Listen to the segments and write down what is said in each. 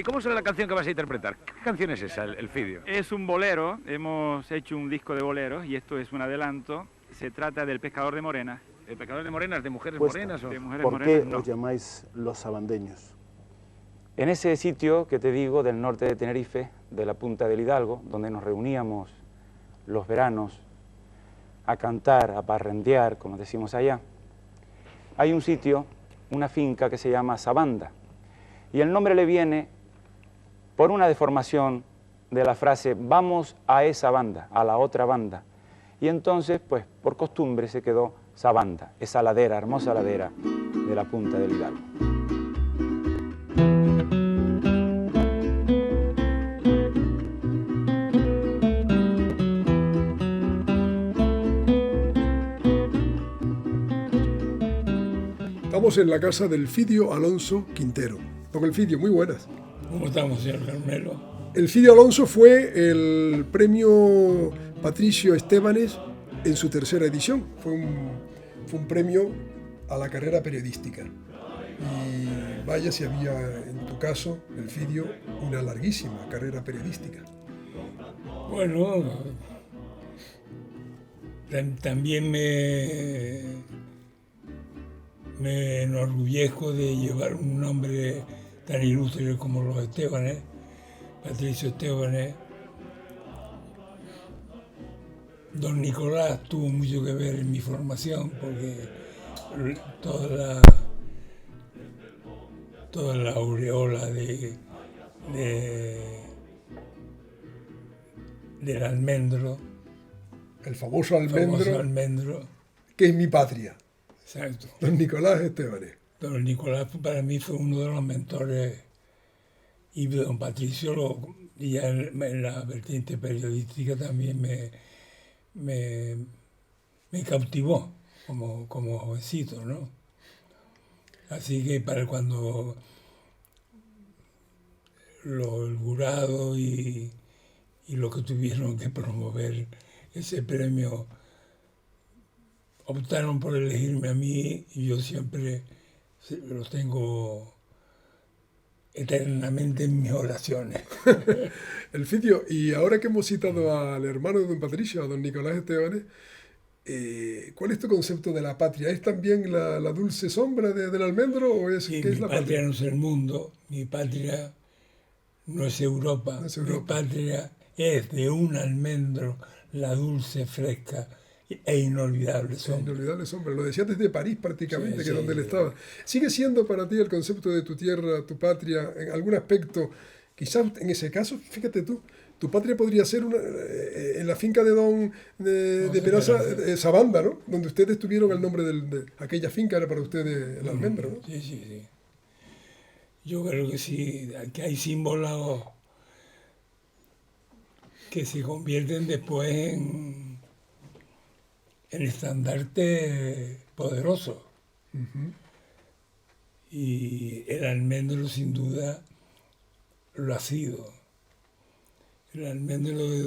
¿Cómo será la canción que vas a interpretar? ¿Qué canción es esa, el Fidio? Es un bolero, hemos hecho un disco de boleros y esto es un adelanto. Se trata del Pescador de Morenas. ¿El Pecador de Morenas, de mujeres Puesta. morenas? O... De mujeres ¿Por morenas, qué no. os llamáis los sabandeños? En ese sitio que te digo, del norte de Tenerife, de la punta del Hidalgo, donde nos reuníamos los veranos a cantar, a parrandear, como decimos allá, hay un sitio, una finca que se llama Sabanda. Y el nombre le viene por una deformación de la frase vamos a esa banda, a la otra banda. Y entonces, pues, por costumbre se quedó Sabanda, esa ladera, hermosa ladera de la punta del Hidalgo. Estamos en la casa del Fidio Alonso Quintero. Don Elfidio, muy buenas. ¿Cómo estamos, señor Carmelo? Elfidio Alonso fue el premio Patricio Estébanes en su tercera edición. Fue un premio a la carrera periodística. Y vaya si había, en tu caso, Elfidio, una larguísima carrera periodística. Bueno, también me enorgullezco de llevar un nombre tan ilustre como los Estébanes, Patricio Estébanes. Don Nicolás tuvo mucho que ver en mi formación porque toda la aureola del almendro. El famoso almendro, que es mi patria. Exacto. Don Nicolás Estébanes. Don Nicolás para mí fue uno de los mentores y don Patricio ya en la vertiente periodística también me cautivó como jovencito, ¿no? Así que para cuando el jurado y los que tuvieron que promover ese premio optaron por elegirme a mí y yo siempre los tengo eternamente en mis oraciones. Elfidio, y ahora que hemos citado al hermano de don Patricio, a don Nicolás Estébanes, ¿cuál es tu concepto de la patria? ¿Es también la dulce sombra del almendro o es Sí, qué es la patria? Mi patria no es el mundo, mi patria no es Europa, No es Europa. Mi patria es de un almendro, la dulce, fresca e inolvidable sombra. Inolvidable sombra. Lo decías desde París prácticamente, Sí, que es donde él sí. estaba. ¿Sigue siendo para ti el concepto de tu tierra, tu patria, en algún aspecto? Quizás en ese caso, fíjate tú, tu patria podría ser en la finca de don de Peraza, Sabanda, ¿no? Donde ustedes tuvieron el nombre de aquella finca, era para ustedes el almendro, ¿no? Sí, sí, sí. Yo creo que sí, que hay símbolos que se convierten después en estandarte poderoso. Uh-huh. Y el almendro sin duda lo ha sido. El almendro de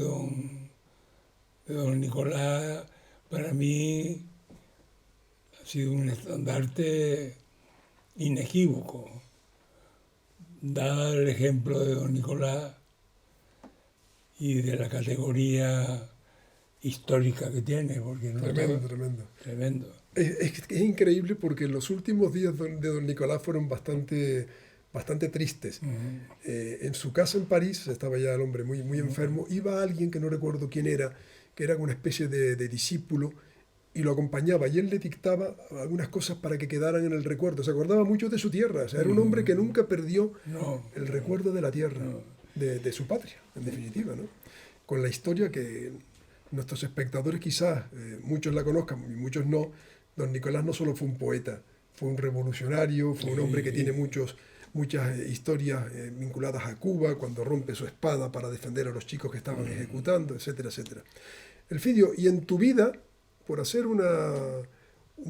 don Nicolás para mí ha sido un estandarte inequívoco. Dada el ejemplo de don Nicolás y de la categoría histórica que tiene, porque no tremendo. Es increíble porque los últimos días de don Nicolás fueron bastante tristes. Uh-huh. En su casa en París, estaba ya el hombre muy enfermo, iba alguien que no recuerdo quién era, que era una especie de discípulo, y lo acompañaba, y él le dictaba algunas cosas para que quedaran en el recuerdo. Se acordaba mucho de su tierra, o sea, era un hombre que nunca perdió el recuerdo de la tierra, de su patria, en definitiva, ¿no? Con la historia que nuestros espectadores quizás, muchos la conozcan y muchos no. Don Nicolás no solo fue un poeta, fue un revolucionario, fue un hombre que tiene muchas historias vinculadas a Cuba, cuando rompe su espada para defender a los chicos que estaban ejecutando, etcétera, etcétera. Elfidio, y en tu vida, por hacer un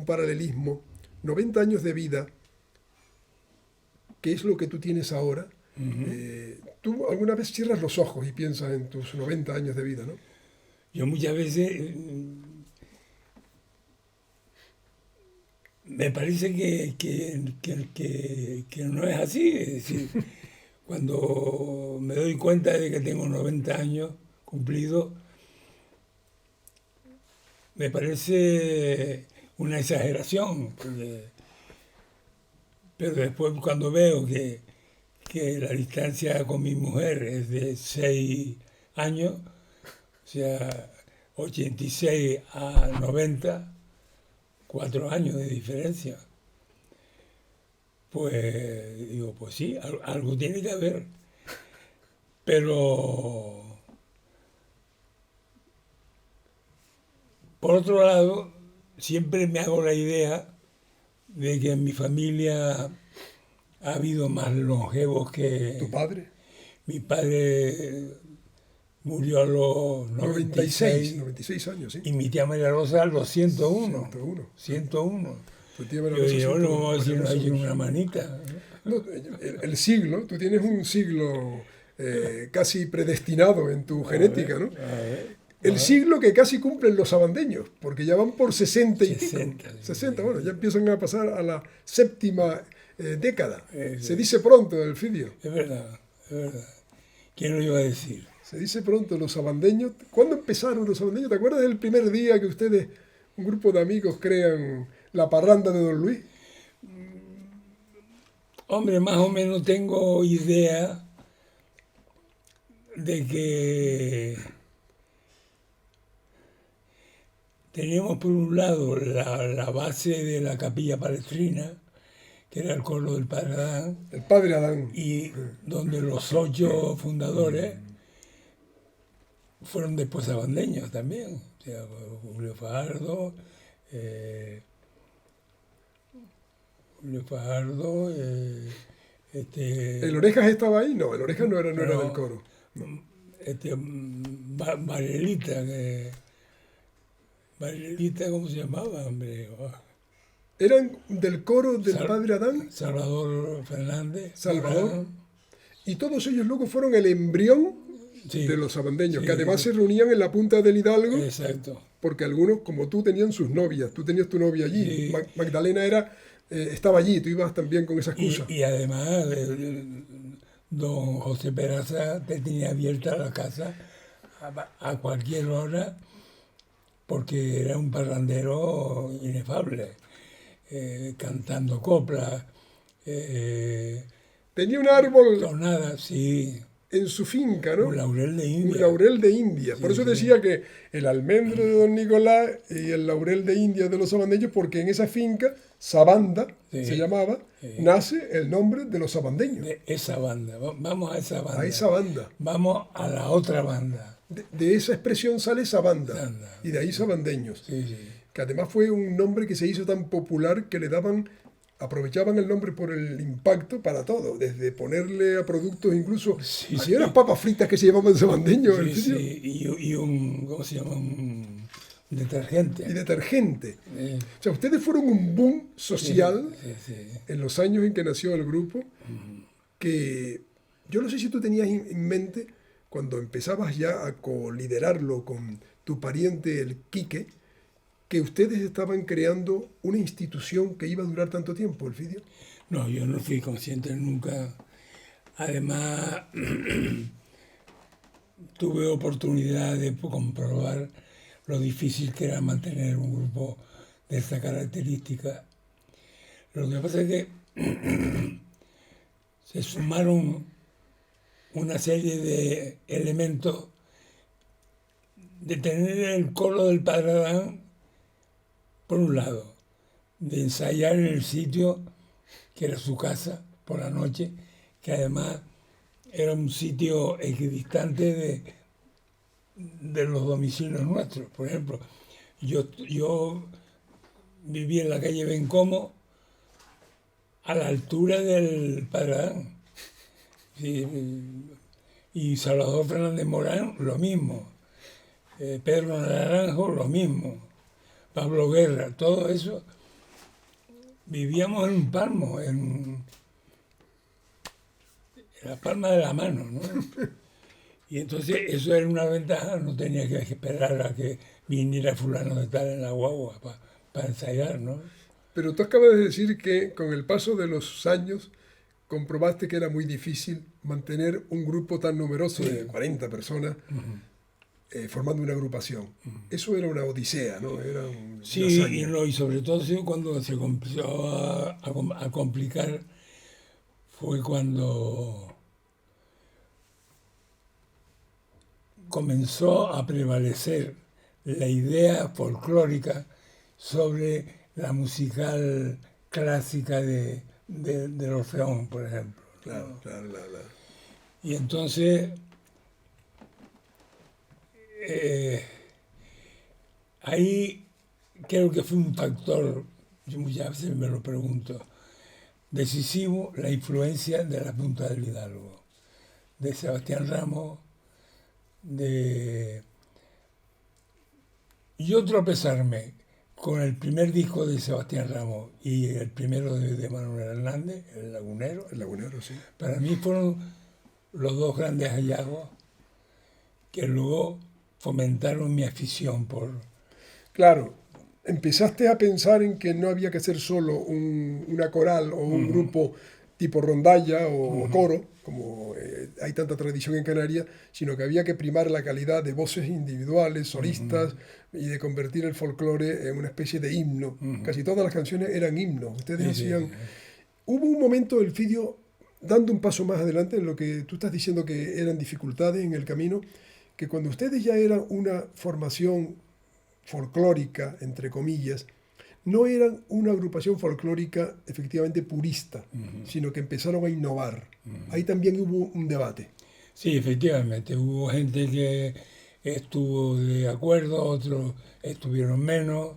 paralelismo, 90 años de vida, ¿qué es lo que tú tienes ahora? Uh-huh. Tú alguna vez cierras los ojos y piensas en tus 90 años de vida, ¿no? Yo muchas veces me parece que no es así. Es decir, cuando me doy cuenta de que tengo 90 años cumplidos, me parece una exageración, pero después cuando veo que la distancia con mi mujer es de 6 años, o sea, 86 a 90, 4 años de diferencia, pues digo, pues sí, algo tiene que haber. Pero, por otro lado, siempre me hago la idea de que en mi familia ha habido más longevos que... ¿Tu padre? Mi padre murió a los 96 años, sí. y mi tía María Rosa a los 101. 101. Tu tía María Yo Rosa, dije, bueno, 101. vamos a decir, hay una manita. No, el siglo, tú tienes un siglo casi predestinado en tu genética, ¿no? El siglo que casi cumplen los sabandeños, porque ya van por 60 y pico. 60, bueno, ya empiezan a pasar a la séptima década. Se dice pronto, Elfidio. Es verdad, es verdad. ¿Quién lo iba a decir? Se dice pronto, los sabandeños. ¿Cuándo empezaron los sabandeños? ¿Te acuerdas del primer día que ustedes, un grupo de amigos, crean la parranda de Don Luis? Hombre, más o menos tengo idea de que teníamos por un lado la base de la Capilla Palestrina, que era el coro del Padre Adán. El Padre Adán. Y donde los 8 fundadores fueron después sabandeños también. O sea, Julio Fajardo, ¿El Orejas estaba ahí? No, el Orejas no era del coro. Marielita, ¿cómo se llamaba, hombre? ¿Eran del coro del Padre Adán? Salvador Fernández. Salvador. Y todos ellos luego fueron el embrión de los sabandeños, que además se reunían en la punta del Hidalgo. Exacto. Porque algunos, como tú, tenían sus novias. Tú tenías tu novia allí. Sí. Magdalena estaba allí, tú ibas también con esa excusa. Y además, don José Peraza te tenía abierta la casa a cualquier hora, porque era un parrandero inefable, cantando coplas. Tenía un árbol tonadas, sí. En su finca, ¿no? Un laurel de India. Un laurel de India. Sí, por eso sí. decía que el almendro de don Nicolás y el laurel de India de los sabandeños, porque en esa finca, Sabanda, se llamaba, nace el nombre de los sabandeños. De esa banda. Vamos a esa banda. A esa banda. Vamos a la otra banda. De esa expresión sale Sabanda. Sabanda. Y de ahí sabandeños. Sí, sí. Que además fue un nombre que se hizo tan popular que aprovechaban el nombre por el impacto para todo, desde ponerle a productos incluso, había unas papas fritas que se llamaban sabandeños. Y un, ¿cómo se llama? Un detergente. Y detergente. O sea, ustedes fueron un boom social en los años en que nació el grupo, que yo no sé si tú tenías en mente, cuando empezabas ya a coliderarlo con tu pariente el Quique, que ustedes estaban creando una institución que iba a durar tanto tiempo, Elfidio. No, yo no fui consciente nunca. Además, tuve oportunidad de comprobar lo difícil que era mantener un grupo de esta característica. Lo que pasa es que se sumaron una serie de elementos de tener el coro del Padre Adán, por un lado, de ensayar en el sitio que era su casa por la noche, que además era un sitio equidistante de los domicilios nuestros. Por ejemplo, yo vivía en la calle Bencomo, a la altura del Padre Adán. Sí, y Salvador Fernández Morán, lo mismo. Pedro Naranjo, lo mismo. Pablo Guerra, todo eso. Vivíamos en un palmo, en la palma de la mano, ¿no? Y entonces eso era una ventaja, no tenía que esperar a que viniera fulano de tal en la guagua para ensayar, ¿no? Pero tú acabas de decir que con el paso de los años comprobaste que era muy difícil mantener un grupo tan numeroso de 40 personas formando una agrupación. Eso era una odisea, ¿no? Era una Sí, hazaña. y sobre todo sí, cuando se comenzó a complicar fue cuando comenzó a prevalecer la idea folclórica sobre la musical clásica del Orfeón, por ejemplo. Claro, claro, claro, claro. Y entonces ahí creo que fue un factor, yo muchas veces me lo pregunto, decisivo, la influencia de la Punta del Hidalgo, de Sebastián Ramos, yo tropezarme con el primer disco de Sebastián Ramos y el primero de Manuel Hernández, El Lagunero. El Lagunero, sí. Para mí fueron los dos grandes hallazgos que luego fomentaron mi afición por... Claro, empezaste a pensar en que no había que ser solo una coral o un grupo tipo rondalla o coro, como hay tanta tradición en Canarias, sino que había que primar la calidad de voces individuales, solistas, y de convertir el folclore en una especie de himno. Casi todas las canciones eran himnos. Ustedes hacían... Hubo un momento, Elfidio, dando un paso más adelante en lo que tú estás diciendo que eran dificultades en el camino, que cuando ustedes ya eran una formación folclórica, entre comillas, no eran una agrupación folclórica efectivamente purista, sino que empezaron a innovar. Ahí también hubo un debate. Sí, efectivamente, hubo gente que estuvo de acuerdo, otros estuvieron menos,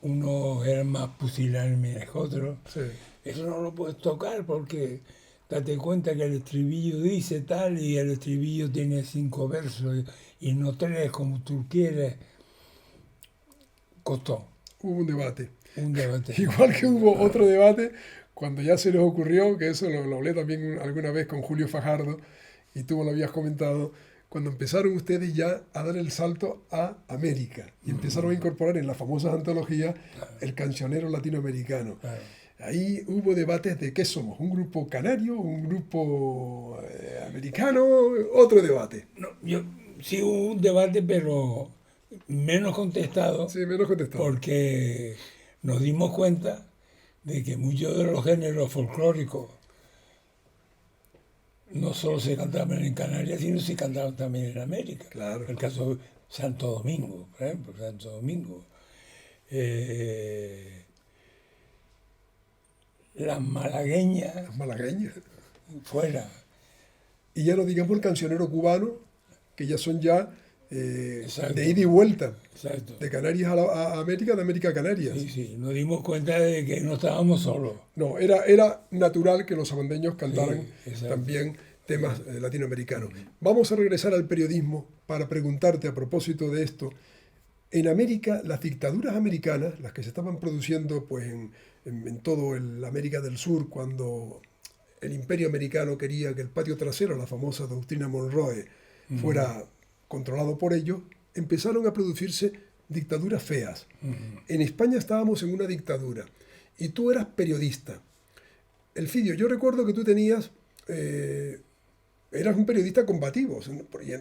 unos eran más pusilánimes que otros. Sí. Eso no lo puedes tocar porque date cuenta que el estribillo dice tal y el estribillo tiene 5 versos y no 3 como tú quieres. Costó. Hubo un debate. Un debate. Igual que hubo otro debate cuando ya se les ocurrió, que eso lo hablé también alguna vez con Julio Fajardo, y tú me lo habías comentado, cuando empezaron ustedes ya a dar el salto a América y empezaron a incorporar en las famosas antologías el cancionero latinoamericano. Claro. Ahí hubo debates de qué somos, un grupo canario, un grupo americano, otro debate. No, sí hubo un debate, pero menos contestado, Sí, menos contestado. porque nos dimos cuenta de que muchos de los géneros folclóricos no solo se cantaban en Canarias, sino se cantaban también en América. Claro. El caso de Santo Domingo, por ejemplo, Santo Domingo. Las malagueñas Las malagueñas. fuera. Y ya no digamos el cancionero cubano, que ya son ya Exacto. de ida y vuelta, Exacto. de Canarias a América, de América a Canarias. Sí, sí, nos dimos cuenta de que no estábamos solos. No, era natural que los sabandeños cantaran Sí, exacto. también temas latinoamericanos. Vamos a regresar al periodismo para preguntarte a propósito de esto. En América, las dictaduras americanas, las que se estaban produciendo pues, en todo el América del Sur, cuando el imperio americano quería que el patio trasero, la famosa doctrina Monroe, fuera controlado por ellos, empezaron a producirse dictaduras feas. En España estábamos en una dictadura y tú eras periodista. Elfidio, yo recuerdo que tú tenías... eras un periodista combativo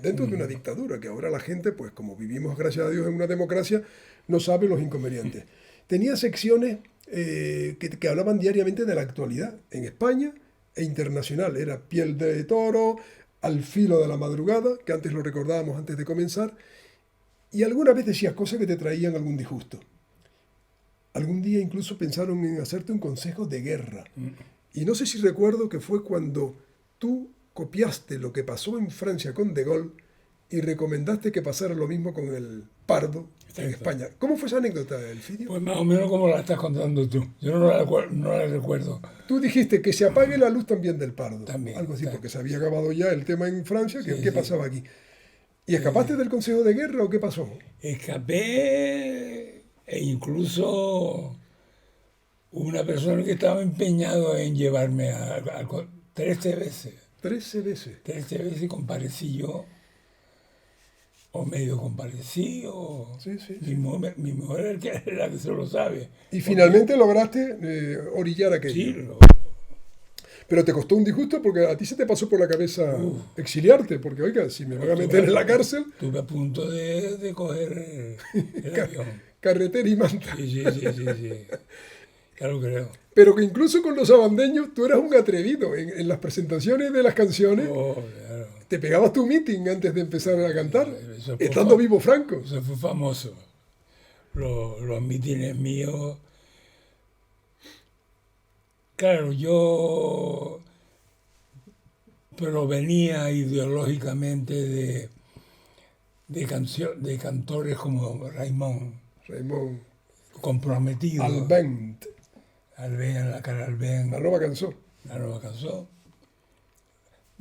dentro de una dictadura, que ahora la gente, pues como vivimos gracias a Dios en una democracia, no sabe los inconvenientes. Tenía secciones que hablaban diariamente de la actualidad en España e internacional. Era Piel de Toro, Al Filo de la Madrugada, que antes lo recordábamos antes de comenzar, y alguna vez decías cosas que te traían algún disgusto. Algún día incluso pensaron en hacerte un consejo de guerra. Y no sé si recuerdo que fue cuando tú copiaste lo que pasó en Francia con De Gaulle y recomendaste que pasara lo mismo con el Pardo en España. ¿Cómo fue esa anécdota, Elfidio? Pues más o menos como la estás contando tú. Yo no la recuerdo. Tú dijiste que se apague la luz también del Pardo. También, Algo así, también. porque se había acabado ya el tema en Francia. Sí, ¿Qué sí. pasaba aquí? ¿Y escapaste del Consejo de Guerra o qué pasó? Escapé e incluso hubo una persona que estaba empeñado en llevarme 13 veces. 13 veces. 13 veces comparecí yo, o medio comparecí, o Sí, sí, mi mujer es la que se lo sabe. Y finalmente lograste orillar aquello. Sí, Pero te costó un disgusto porque a ti se te pasó por la cabeza exiliarte, porque oiga, si me van a meter en la cárcel, Estuve a punto de coger el avión. carretera y manta. Sí. Claro, creo. Pero que incluso con los sabandeños tú eras un atrevido. En las presentaciones de las canciones Oh, claro. te pegabas tu meeting antes de empezar a cantar, Eso fue estando vivo Franco. Eso fue famoso. Los mítines míos. Claro, yo provenía ideológicamente de cantores como Raimón, comprometido. Albent, Albén, la cara Albén, la nueva canción. la nueva canción.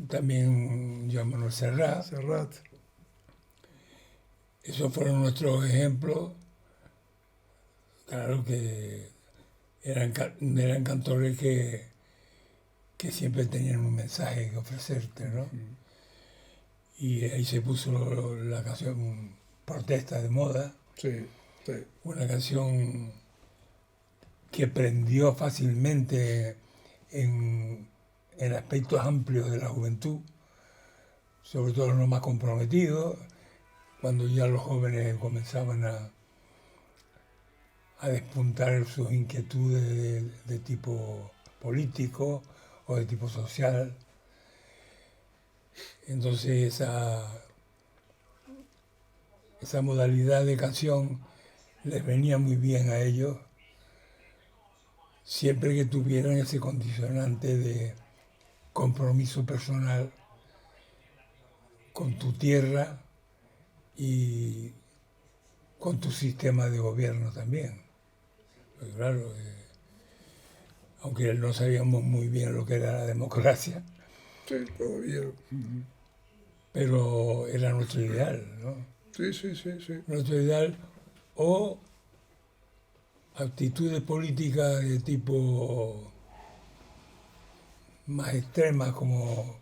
También Joan Manuel Serrat. Serrat. Esos fueron nuestros ejemplos. Claro que eran cantores que siempre tenían un mensaje que ofrecerte, ¿no? Y ahí se puso la canción Protesta de moda, Sí, sí. una canción que prendió fácilmente en aspectos amplios de la juventud, sobre todo los más comprometidos, cuando ya los jóvenes comenzaban a despuntar sus inquietudes de tipo político o de tipo social. Entonces esa modalidad de canción les venía muy bien a ellos, siempre que tuvieran ese condicionante de compromiso personal con tu tierra y con tu sistema de gobierno también. Pues claro, aunque no sabíamos muy bien lo que era la democracia, Sí, todavía. pero era nuestro ideal, ¿no? Sí. Nuestro ideal, o actitudes políticas de tipo más extremas como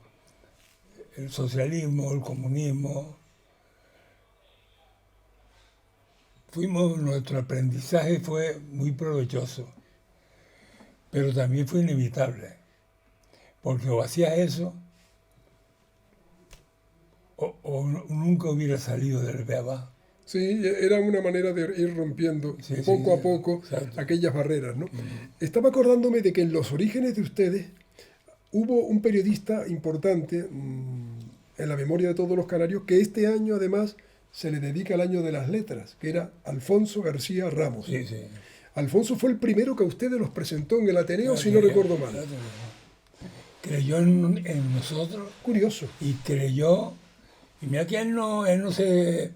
el socialismo, el comunismo. Nuestro aprendizaje fue muy provechoso, pero también fue inevitable, porque o hacías eso o nunca hubiera salido del Beabá. Sí, era una manera de ir rompiendo poco a poco exacto. aquellas barreras, ¿no? Estaba acordándome de que en los orígenes de ustedes hubo un periodista importante en la memoria de todos los canarios que este año además se le dedica el año de las letras, que era Alfonso García Ramos. Sí. Alfonso fue el primero que a ustedes los presentó en el Ateneo, si no recuerdo mal. Creyó en nosotros Curioso. y creyó, y mira que él no se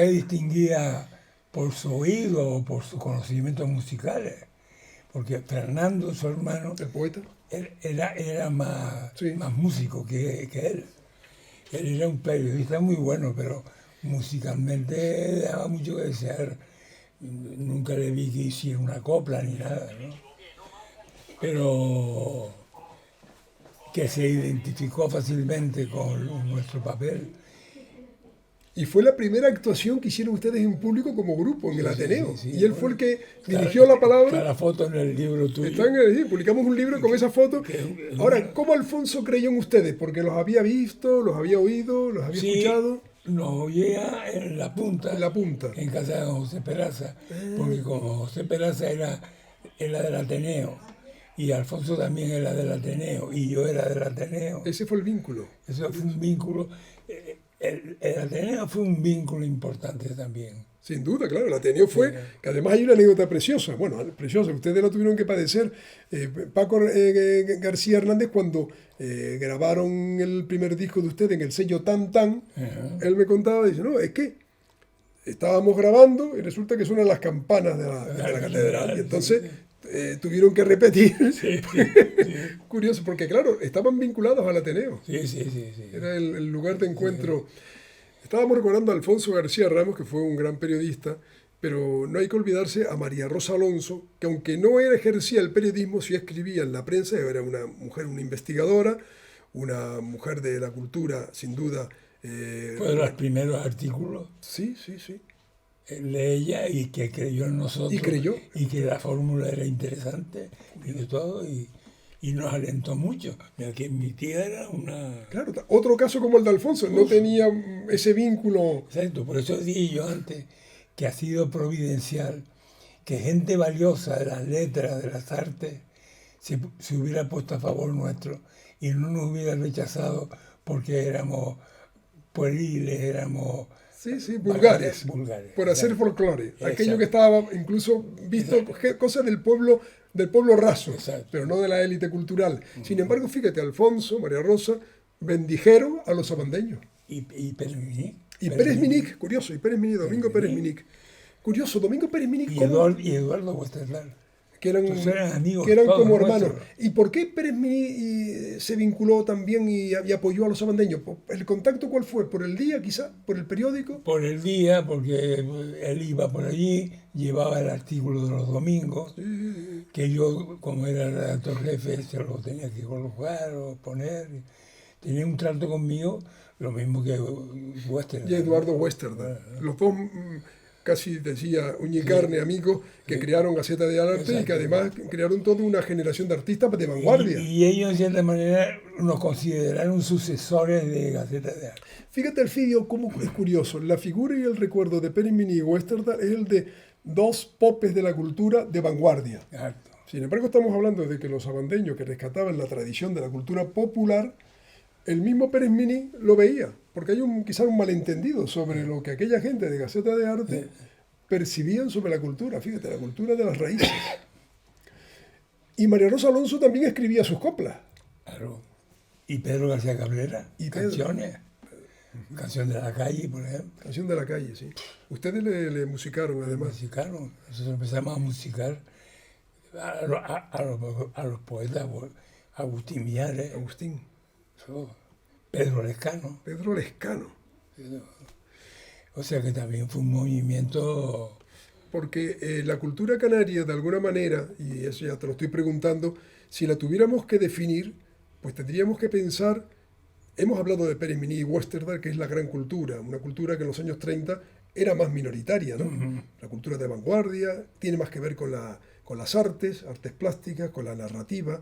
distinguía por su oído o por sus conocimientos musicales, porque Fernando, su hermano, El poeta. era más Sí. músico que él. Él era un periodista muy bueno, pero musicalmente daba mucho que desear. Nunca le vi que hiciera una copla ni nada, ¿no? Pero que se identificó fácilmente con nuestro papel. Y fue la primera actuación que hicieron ustedes en público como grupo, en el Ateneo. Sí, Y él fue el que dirigió la Está palabra. la foto en el libro tuyo. Publicamos un libro con esa foto. Ahora, ¿cómo Alfonso creyó en ustedes? ¿Porque los había visto, los había oído, los había escuchado? Nos oía en la punta. En la punta. En casa de José Peraza. Porque como José Peraza era del Ateneo, y Alfonso también era del Ateneo, y yo era del Ateneo. Ese fue el vínculo. Eso fue un vínculo. El Ateneo fue un vínculo importante también. Sin duda, claro, el Ateneo fue, que además hay una anécdota preciosa, bueno, preciosa, ustedes la tuvieron que padecer. Paco García Hernández, cuando grabaron el primer disco de ustedes en el sello Tan Tan, él me contaba, dice, no, es que estábamos grabando y resulta que suenan las campanas de la catedral, y entonces tuvieron que repetir. Curioso, porque claro, estaban vinculados al Ateneo. Sí. Era el lugar de encuentro. Estábamos recordando a Alfonso García Ramos, que fue un gran periodista, pero no hay que olvidarse a María Rosa Alonso, que aunque no ejercía el periodismo, sí escribía en la prensa, era una mujer, una investigadora, una mujer de la cultura, sin duda. Fue de los primeros artículos. Sí. De ella, y que creyó en nosotros. Y creyó. Y que la fórmula era interesante y de todo. Y y nos alentó mucho. Mira que mi tía era una... Claro, otro caso como el de Alfonso, no tenía ese vínculo. Exacto, por eso dije yo antes que ha sido providencial que gente valiosa de las letras, de las artes, se hubiera puesto a favor nuestro y no nos hubiera rechazado porque éramos pueriles, éramos... Sí, vulgares, vulgares, por hacer exacto. folclore. Exacto. Aquello que estaba incluso visto, cosas del pueblo raso, Exacto. pero no de la élite cultural. Sin embargo, fíjate, Alfonso, María Rosa, bendijeron a los sabandeños. Y Pérez Minic. Y Pérez Minic, curioso, Domingo Pérez Minic. Curioso, Domingo Pérez Minic, Y ¿cómo? Eduardo Westerland. Que eran, Entonces eran amigos que eran todos como hermanos. nuestros. ¿Y por qué Pérez Minic se vinculó también y apoyó a los sabandeños? ¿El contacto cuál fue? ¿Por el día quizá? ¿Por el periódico? Por el día, porque él iba por allí, llevaba el artículo de los domingos, que yo, como era el redactor jefe, se lo tenía que colocar o poner. Tenía un trato conmigo, lo mismo que Westerland. Y Eduardo Westerland. Los dos, casi decía, uña y carne, amigos, que crearon Gaceta de Arte. Exacto. Y que además crearon toda una generación de artistas de vanguardia. Y ellos, en cierta manera, nos consideraron sucesores de Gaceta de Arte. Fíjate, Elfidio, cómo es curioso. La figura y el recuerdo de Pérez Minic y Westerland es el de dos popes de la cultura de vanguardia. Exacto. Sin embargo, estamos hablando de que los sabandeños que rescataban la tradición de la cultura popular, el mismo Pérez Minic lo veía, porque hay quizá un malentendido sobre lo que aquella gente de Gaceta de Arte percibían sobre la cultura, fíjate, la cultura de las raíces. Y María Rosa Alonso también escribía sus coplas. Claro. Y Pedro García Cabrera, Y Pedro. canciones. Canción de la calle, por ejemplo. Canción de la calle, sí. Ustedes le musicaron, además. Musicaron. Nosotros empezamos a musicar a los poetas, Agustín Millares, Agustín. Pedro Lescano. Pedro Lescano. O sea que también fue un movimiento... Porque la cultura canaria, de alguna manera, y eso ya te lo estoy preguntando, si la tuviéramos que definir, pues tendríamos que pensar, hemos hablado de Pérez Minic y Westerland, que es la gran cultura, una cultura que en los años 30 era más minoritaria, ¿no? La cultura de vanguardia, tiene más que ver con las artes plásticas, con la narrativa.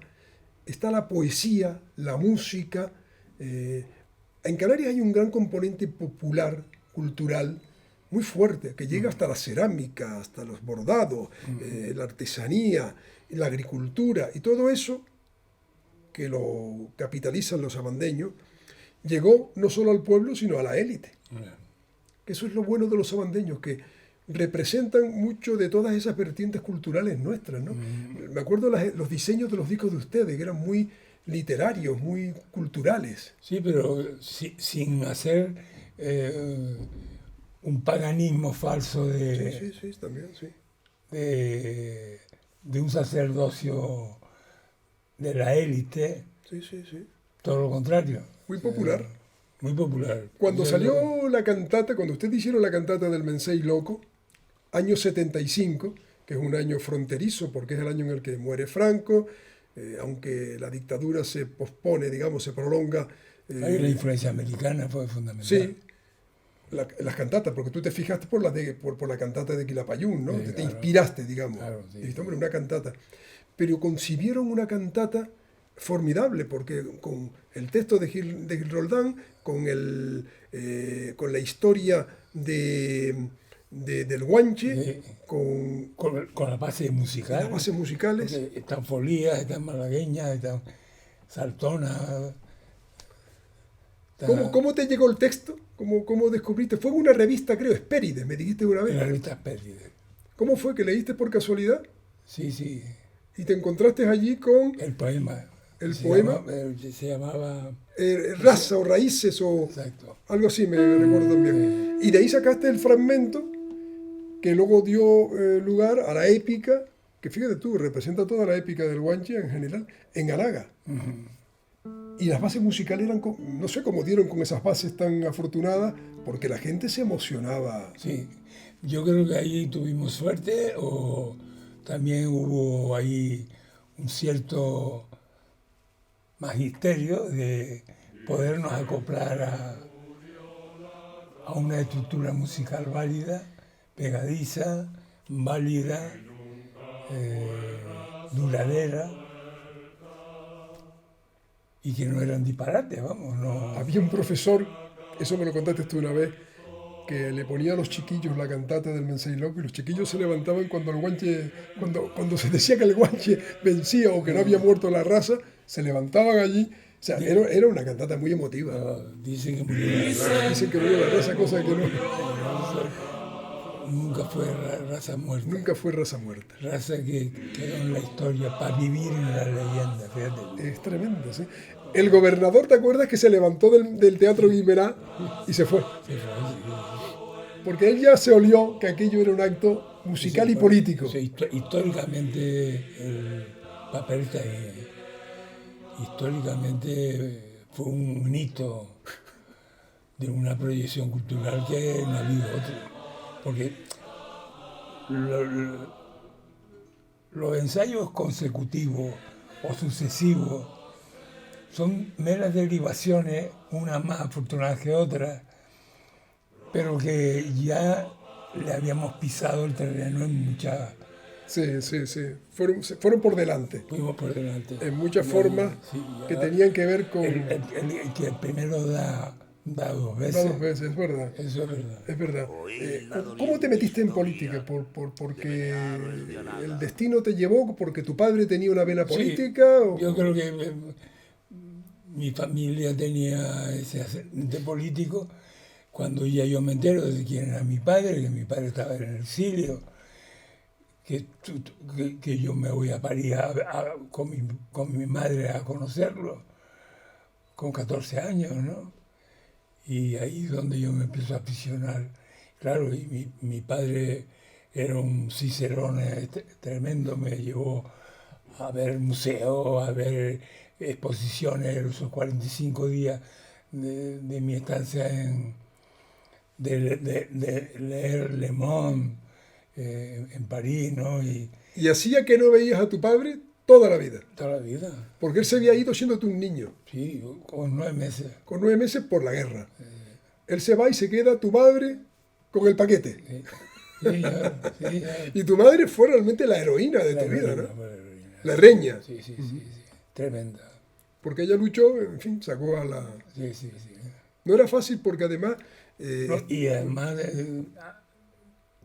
Está la poesía, la música. En Canarias hay un gran componente popular, cultural, muy fuerte, que llega hasta la cerámica, hasta los bordados, la artesanía, la agricultura, y todo eso, que lo capitalizan los sabandeños, llegó no solo al pueblo, sino a la élite. Que eso es lo bueno de los sabandeños, que representan mucho de todas esas vertientes culturales nuestras, ¿no? Me acuerdo los diseños de los discos de ustedes, que eran muy literarios, muy culturales. Sí, pero sin hacer un paganismo falso Sí, también, sí. de un sacerdocio de la élite. Sí. Todo lo contrario. Muy popular. Muy popular. Cuando Yo salió la cantata, cuando ustedes hicieron la cantata del Mensei Loco, año 75, que es un año fronterizo porque es el año en el que muere Franco, aunque la dictadura se pospone, digamos, se prolonga. La influencia americana fue fundamental. Sí, las cantatas, porque tú te fijaste por la cantata de Quilapayún, ¿no? Sí, Te claro. inspiraste, digamos. Claro, sí. Dijiste, hombre, una cantata. Pero concibieron una cantata formidable, porque con el texto de Gil Roldán, con la historia del guanche, Sí. con las bases musicales. las bases musicales. Porque están folías, están malagueñas, están saltonas. ¿Cómo te llegó el texto? ¿Cómo descubriste? Fue en una revista, creo, Espérides, me dijiste una En la vez. revista Pérdidas. ¿Cómo fue que leíste por casualidad Sí. y te encontraste allí con El poema. el Se poema? se llamaba... Raza o Raíces o Exacto. algo así, me recuerdo también. Y de ahí sacaste el fragmento que luego dio lugar a la épica, que fíjate tú, representa toda la épica del guanche en general, en Alaga. Y las bases musicales eran, no sé cómo dieron con esas bases tan afortunadas, porque la gente se emocionaba. Sí. Yo creo que ahí tuvimos suerte o también hubo ahí un cierto magisterio de podernos acoplar a una estructura musical válida, pegadiza, válida, duradera. y que no eran disparates, vamos, no. Había un profesor, eso me lo contaste tú una vez, que le ponía a los chiquillos la cantata del Mensei Loco y los chiquillos se levantaban cuando el guanche, cuando se decía que el guanche vencía o que no había muerto la raza, se levantaban allí. O sea, era una cantata muy emotiva. Dicen que murió la raza. Dicen que murió la raza, cosa que no. Nunca fue raza muerta. Nunca fue raza muerta. Raza que quedó en la historia para vivir en la leyenda, fíjate. Es tremendo, sí. El gobernador, ¿te acuerdas que se levantó del Teatro Guimerá y se fue? Porque él ya se olió que aquello era un acto musical y político. Sí, históricamente el papel está ahí. Históricamente fue un hito de una proyección cultural que no ha habido otro. Porque los ensayos consecutivos o sucesivos son meras derivaciones, unas más afortunadas que otras, pero que ya le habíamos pisado el terreno en muchas... Sí. Fueron por delante. Fuimos por delante. En muchas formas que tenían que ver con... Que el primero da dos veces. Da dos veces, es verdad. Eso es verdad. Es verdad. ¿Cómo te metiste en política? ¿Porque el destino te llevó? ¿Porque tu padre tenía una vena política? Sí, yo creo que mi familia tenía ese ascendente político. Cuando ya yo me entero de quién era mi padre, que mi padre estaba en el exilio, que yo me voy a París con mi madre a conocerlo, con 14 años, ¿no? Y ahí es donde yo me empiezo a aficionar. Claro, y mi padre era un cicerone tremendo, me llevó a ver museos, a ver exposiciones, esos 45 días de mi estancia de leer Le Monde en París, ¿no? ¿Y hacía que no veías a tu padre toda la vida? Toda la vida. Porque él se había ido siendo tú un niño. Sí, con 9 meses. Con 9 meses por la guerra. Él se va y se queda tu madre con el paquete. Sí, Y tu madre fue realmente la heroína de tu vida, ¿no? La reña. Sí, tremenda. Porque ella luchó, en fin, sacó a la... Sí. No era fácil porque además... Y además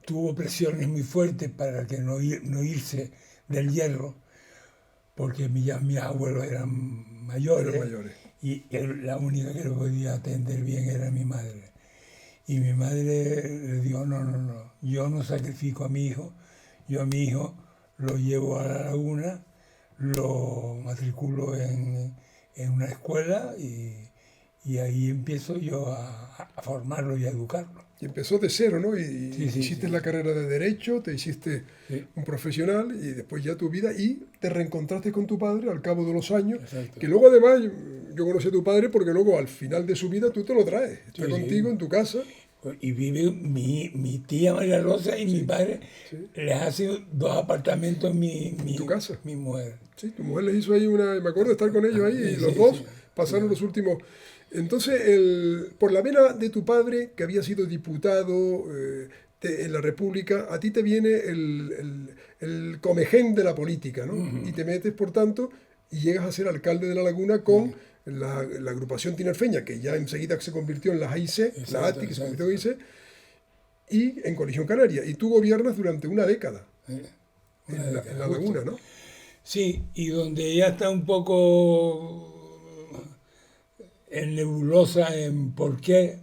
tuvo presiones muy fuertes para que no irse del Hierro, porque mis abuelos eran mayores. Y la única que lo podía atender bien era mi madre. Y mi madre le dijo, no, yo no sacrifico a mi hijo, yo a mi hijo lo llevo a la laguna, lo matriculo en una escuela y ahí empiezo yo a formarlo y a educarlo. Y empezó de cero, ¿no? Y Sí, hiciste la carrera de Derecho, te hiciste un profesional y después ya tu vida y te reencontraste con tu padre al cabo de los años. Exacto. Que luego además yo conocí a tu padre porque luego al final de su vida tú te lo traes. Está contigo en tu casa. Y vive mi tía María Rosa y mi padre les hace 2 apartamentos en tu casa. Mi mujer. Sí, tu mujer les hizo ahí una... Me acuerdo de estar con ellos ahí y los dos pasaron los últimos... Entonces, por la vena de tu padre, que había sido diputado en la República, a ti te viene el comején de la política, ¿no? Y te metes, por tanto, y llegas a ser alcalde de La Laguna con la agrupación tinerfeña, que ya enseguida se convirtió en la AIC, la ATI, que se convirtió en AIC, y en Coalición Canaria. Y tú gobiernas durante una década en La Laguna, ¿no? Sí, y donde ya está un poco en nebulosa en por qué,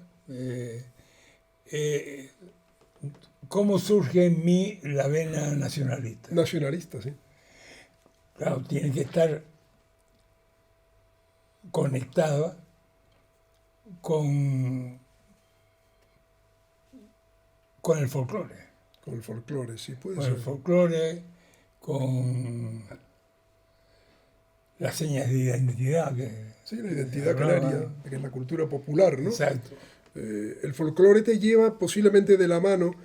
cómo surge en mí la vena nacionalista. Nacionalista, sí. Claro, tiene que estar conectada con el folclore. Con el folclore, sí, puede Con ser. el folclore, con las señas de identidad Sí, la identidad canaria, que es la cultura popular, ¿no? Exacto. El folclore te lleva posiblemente de la mano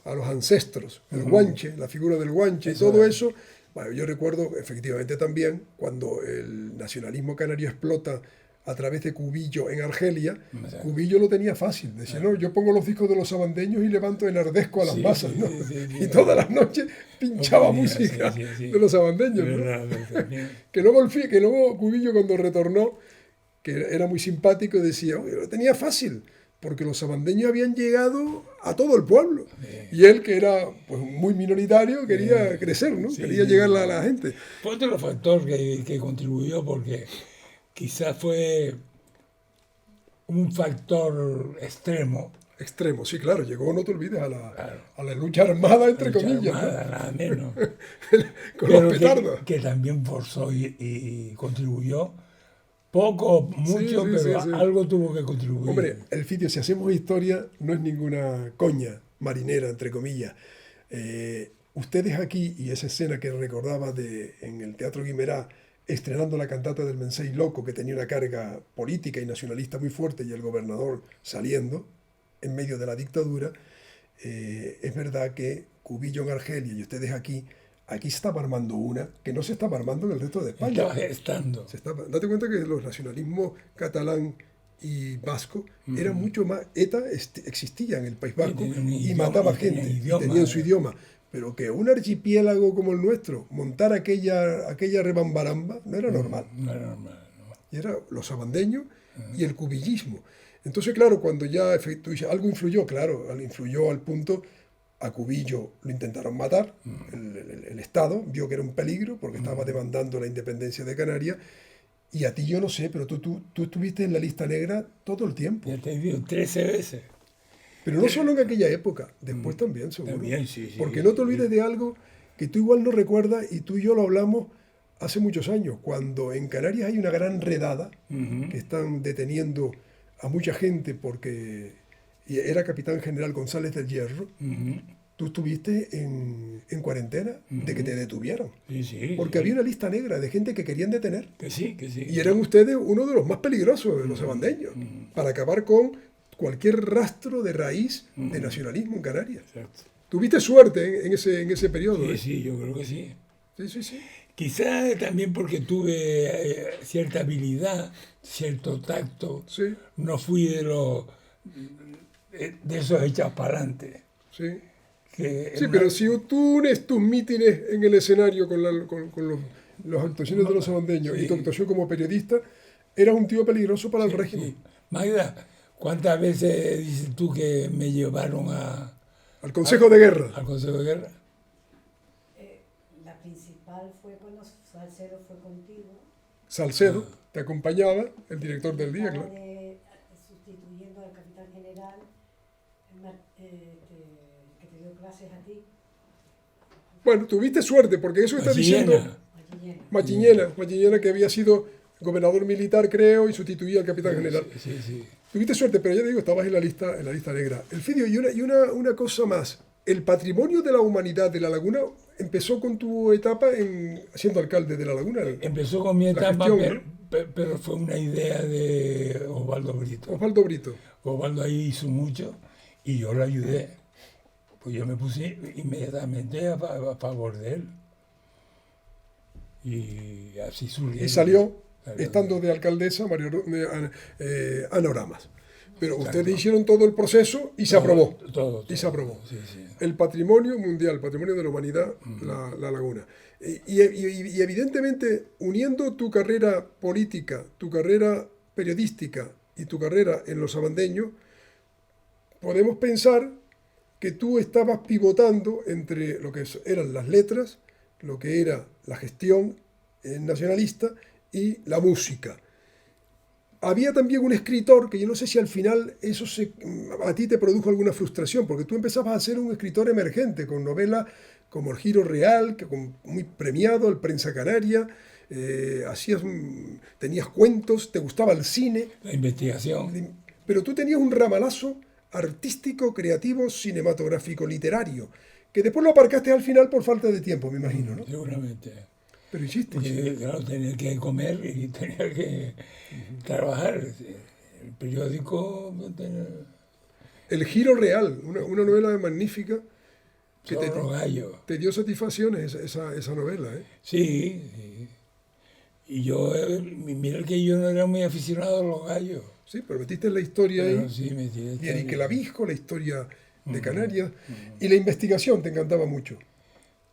a los ancestros, el guanche, la figura del guanche, y todo eso. Bueno, yo recuerdo efectivamente también cuando el nacionalismo canario explota a través de Cubillo en Argelia. Cubillo lo tenía fácil, decía, no, yo pongo los discos de los sabandeños y levanto enardezco a las masas, ¿no? Y todas las noches pinchaba música de los sabandeños, ¿no? Que luego Cubillo, cuando retornó, que era muy simpático, decía, oye, lo tenía fácil, porque los sabandeños habían llegado a todo el pueblo. Y él, que era pues, muy minoritario, quería crecer, ¿no? Sí, Quería llegar a la gente. Fue otro factor que contribuyó, porque quizás fue un factor extremo. Extremo, sí, claro, llegó, no te olvides, a la lucha armada, entre comillas, Armada, nada menos. ¿no? Con Pero los petardos. que también forzó y contribuyó. Poco, mucho, sí, pero sí. algo tuvo que contribuir. Hombre, Elfidio, si hacemos historia, no es ninguna coña marinera, entre comillas. Ustedes aquí, y esa escena que recordaba en el Teatro Guimerá, estrenando la cantata del Mensei Loco, que tenía una carga política y nacionalista muy fuerte, y el gobernador saliendo en medio de la dictadura, es verdad que Cubillo en Argelia y ustedes aquí se estaba armando una que no se estaba armando en el resto de España. Estaba gestando. Date cuenta que los nacionalismos catalán y vasco eran mucho más... ETA existía en el País Vasco y mataba gente, y tenían su idioma. Pero que un archipiélago como el nuestro montara aquella rebambaramba no era normal. No era normal, no. Y era los sabandeños y el cubillismo. Entonces, claro, cuando ya algo influyó, claro, influyó al punto... A Cubillo lo intentaron matar, el Estado vio que era un peligro porque estaba demandando la independencia de Canarias, y a ti yo no sé, pero tú estuviste en la lista negra todo el tiempo. Ya te digo, 13 veces. Pero no solo en aquella época, después también, seguro. También, sí. Porque no te olvides de algo que tú igual no recuerdas, y tú y yo lo hablamos hace muchos años, cuando en Canarias hay una gran redada, que están deteniendo a mucha gente porque... Y era capitán general González del Hierro. Tú estuviste en cuarentena de que te detuvieran. Sí. Porque había una lista negra de gente que querían detener. Que sí. Y eran ustedes uno de los más peligrosos de los sabandeños, para acabar con cualquier rastro de raíz de nacionalismo en Canarias. Exacto. Tuviste suerte en ese periodo. Sí, yo creo que sí. Sí. Quizás también porque tuve cierta habilidad, cierto tacto. Sí. No fui de esos echados para adelante. Sí, pero si tú unes tus mítines en el escenario con las actuaciones de los sabandeños y tu actuación como periodista, eras un tío peligroso para el régimen. Sí. Magda, ¿cuántas veces dices tú que me llevaron Al Consejo de Guerra. al Consejo de Guerra? La principal fue cuando Salcedo fue contigo. Salcedo te acompañaba, el director del día, claro. Sustituyendo al capitán general, que te dio clases a ti. Bueno, tuviste suerte, porque eso está diciendo Machiñena, que había sido gobernador militar, creo, y sustituía al capitán general. Sí. Tuviste suerte, pero ya te digo, estabas en la lista negra. Elfidio, y una cosa más. El patrimonio de la humanidad de La Laguna empezó con tu etapa siendo alcalde de La Laguna. Empezó con mi etapa, gestión, pero fue una idea de Osvaldo Brito. Osvaldo Brito. Osvaldo ahí hizo mucho y yo lo ayudé. Pues yo me puse inmediatamente a favor de él. Y así surgió. Y salió, estando de alcaldesa, Ana Oramas. Pero ustedes hicieron todo el proceso y se aprobó. Todo. Y se aprobó. Sí. El patrimonio mundial, patrimonio de la humanidad, la Laguna. Y evidentemente, uniendo tu carrera política, tu carrera periodística y tu carrera en los sabandeños, podemos pensar que tú estabas pivotando entre lo que eran las letras, lo que era la gestión nacionalista y la música. Había también un escritor, que yo no sé si al final eso a ti te produjo alguna frustración, porque tú empezabas a ser un escritor emergente, con novelas como El Giro Real, muy premiado, El Prensa Canaria, tenías cuentos, te gustaba el cine. La investigación. Pero tú tenías un ramalazo artístico, creativo, cinematográfico, literario, que después lo aparcaste al final por falta de tiempo, me imagino, ¿no? Seguramente. Pero hiciste. Porque, claro, tenía que comer y tenía que trabajar. El periódico... El Giro Real, una novela magnífica que te dio satisfacciones esa novela, ¿eh? Sí. Y yo, mira que yo no era muy aficionado a los gallos. Sí, pero metiste en la historia Pero ahí. sí, metí Y Enrique Lavisco, la historia de Canarias. Y la investigación te encantaba mucho.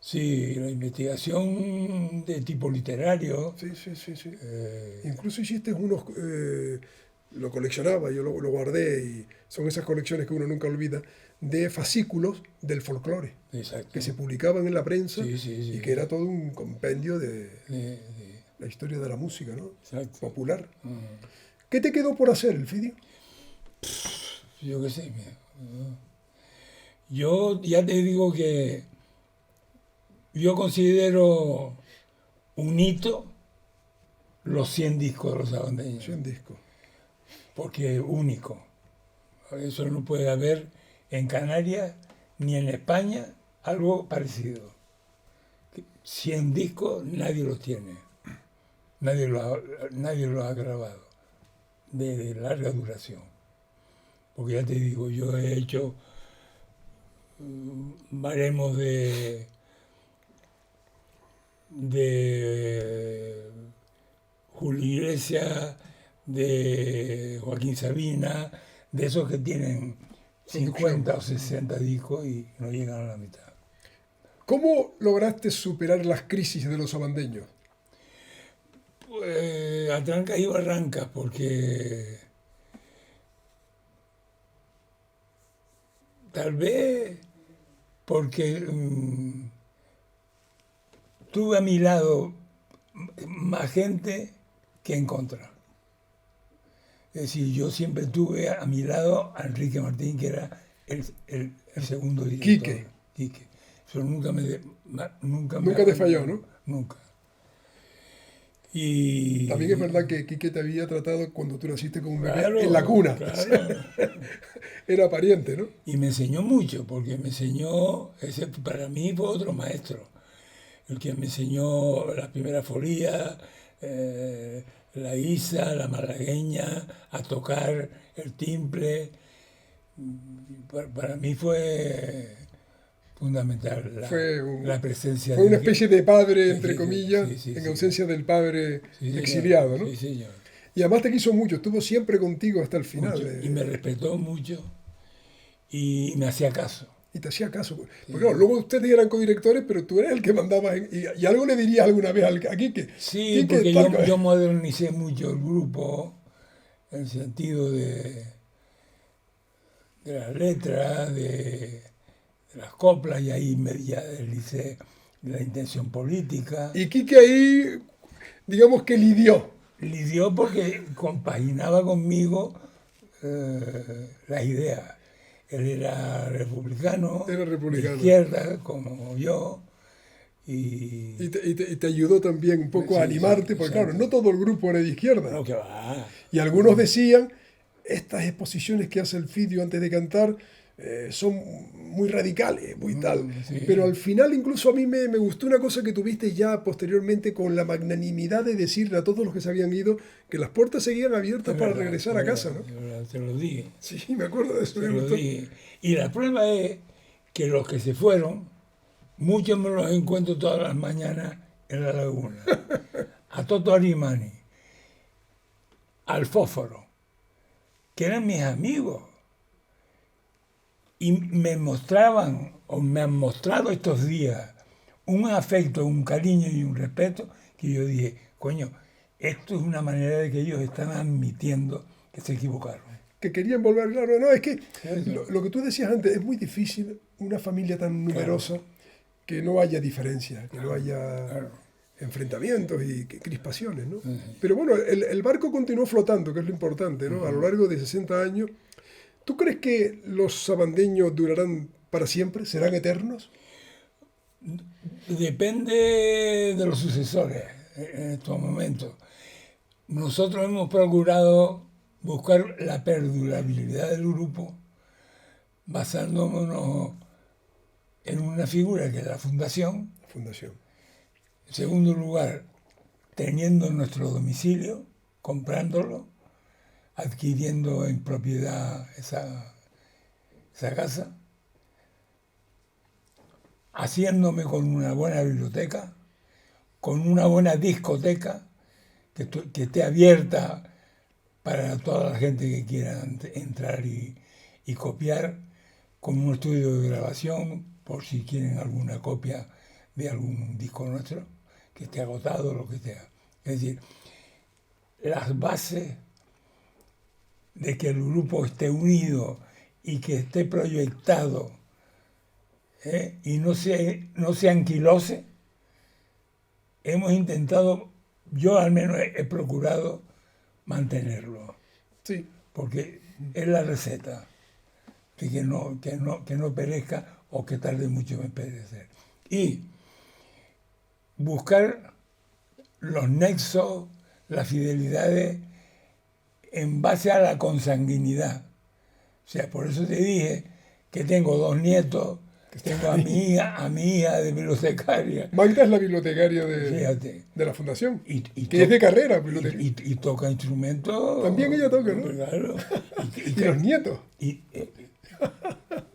Sí, la investigación de tipo literario. Sí. Incluso hiciste unos, lo coleccionaba, yo lo guardé y son esas colecciones que uno nunca olvida, de fascículos del folclore, Exacto. que se publicaban en la prensa Sí. y que era todo un compendio de De- la historia de la música, ¿no? exacto. Popular. Mm. ¿Qué te quedó por hacer, Elfidio? Yo qué sé, mira, ¿no? Yo ya te digo que yo considero un hito los 100 discos de los sabandeños, 100 discos. porque es único. Eso no puede haber en Canarias ni en España algo parecido. 100 discos nadie los tiene, nadie los ha grabado de larga duración. Porque ya te digo, yo he hecho baremos de Julio Iglesias, de Joaquín Sabina, de esos que tienen 50 o 60 discos y no llegan a la mitad. ¿Cómo lograste superar las crisis de los sabandeños? Pues a trancas y barrancas, porque tal vez porque tuve a mi lado más gente que en contra. Es decir, yo siempre tuve a mi lado a Enrique Martín, que era el segundo director. Quique. Eso nunca te falló, ¿no? Nunca. Y También es verdad que Quique te había tratado cuando tú naciste con un bebé claro, en la cuna. claro. Era pariente, ¿no? Y me enseñó mucho, porque me enseñó, ese para mí fue otro maestro, el que me enseñó la primera folía, la isa, la malagueña, a tocar el timbre. Para mí fue fundamental la presencia fue una especie de padre, Sí, entre sí, comillas, sí, en sí. ausencia del padre Sí, señor. exiliado, ¿no? Sí, señor. Y además te quiso mucho, estuvo siempre contigo hasta el final. Mucho. Y me respetó mucho y me hacía caso. Y te hacía caso. Porque claro, luego ustedes eran codirectores, pero tú eras el que mandaba. Y algo le dirías alguna vez a Quique. Sí, Quique, porque tal yo modernicé mucho el grupo en el sentido de las letras, de las coplas, y ahí ya deslicé la intención política. Y Quique ahí, digamos que lidió. Lidió porque compaginaba conmigo las ideas. Él era republicano, de izquierda, como yo. Y te ayudó también un poco a animarte, porque exacto. claro, no todo el grupo era de izquierda. No, que va. Y algunos decían, estas exposiciones que hace Elfidio antes de cantar son muy radicales, muy tal. Sí. Pero al final incluso a mí me gustó una cosa que tuviste ya posteriormente con la magnanimidad de decirle a todos los que se habían ido que las puertas seguían abiertas para regresar a casa, ¿no? Te lo dije. Sí, me acuerdo de eso. Te Me lo gustó. dije. Y la prueba es que los que se fueron, muchos me los encuentro todas las mañanas en la laguna. A Toto Arimani, al Fósforo, que eran mis amigos. Y me mostraban, o me han mostrado estos días, un afecto, un cariño y un respeto, que yo dije, coño, esto es una manera de que ellos están admitiendo que se equivocaron. Que querían volver, claro, no, es que lo que tú decías antes, es muy difícil una familia tan numerosa que no haya diferencias, que no haya enfrentamientos y crispaciones, ¿no? Pero bueno, el barco continuó flotando, que es lo importante, ¿no? A lo largo de 60 años. ¿Tú crees que los sabandeños durarán para siempre? ¿Serán eternos? Depende de los sucesores en estos momentos. Nosotros hemos procurado buscar la perdurabilidad del grupo basándonos en una figura que es la fundación. La fundación. En segundo lugar, teniendo nuestro domicilio, comprándolo, adquiriendo en propiedad esa casa, haciéndome con una buena biblioteca, con una buena discoteca que esté abierta para toda la gente que quiera entrar y copiar, con un estudio de grabación por si quieren alguna copia de algún disco nuestro que esté agotado o lo que sea. Es decir, las bases de que el grupo esté unido y que esté proyectado y no se anquilose, hemos intentado, yo al menos he procurado mantenerlo. Sí. Porque es la receta de que no perezca o que tarde mucho en perecer. Y buscar los nexos, las fidelidades en base a la consanguinidad. O sea, por eso te dije que tengo 2 nietos, tengo a mi hija de bibliotecaria. Magda es la bibliotecaria Fíjate. de la fundación, Y que es de carrera. y toca instrumentos. También ella toca, ¿no? Claro. Y los nietos.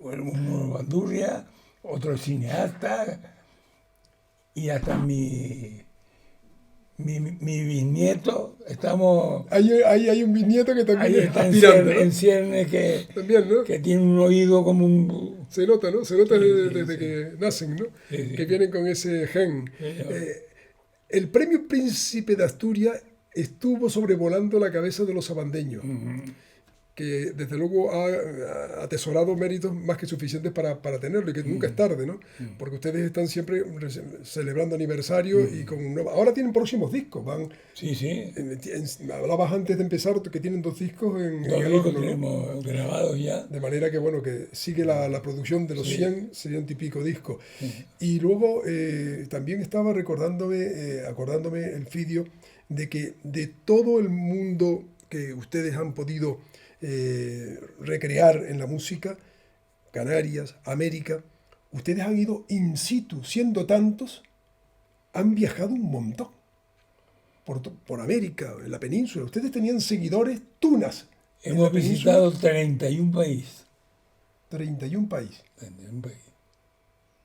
Bueno, uno bandurria, otro cineasta, y hasta mi bisnieto, estamos... Ahí hay un bisnieto que también Ahí es está aspirante, ¿no? en ciernes También, ¿no? que tiene un oído como un... Se nota, ¿no? Se nota desde sí. que nacen, ¿no? Sí. Que vienen con ese gen. Sí. El premio Príncipe de Asturias estuvo sobrevolando la cabeza de los sabandeños, que desde luego ha atesorado méritos más que suficientes para tenerlo, y que nunca es tarde, ¿no? Porque ustedes están siempre celebrando aniversario y con ahora tienen próximos discos, van... Sí. Hablabas antes de empezar que tienen 2 discos en 2 el discos horno, ¿no? tenemos grabados ya. De manera que, bueno, que sigue la producción de los Sí. 100 y pico discos. Y luego también estaba acordándome el Fidio de que de todo el mundo que ustedes han podido recrear en la música, Canarias, América, ustedes han ido in situ, siendo tantos, han viajado un montón por América, en la península. Ustedes tenían seguidores tunas. Hemos visitado 31 países. 31 países. 31 países.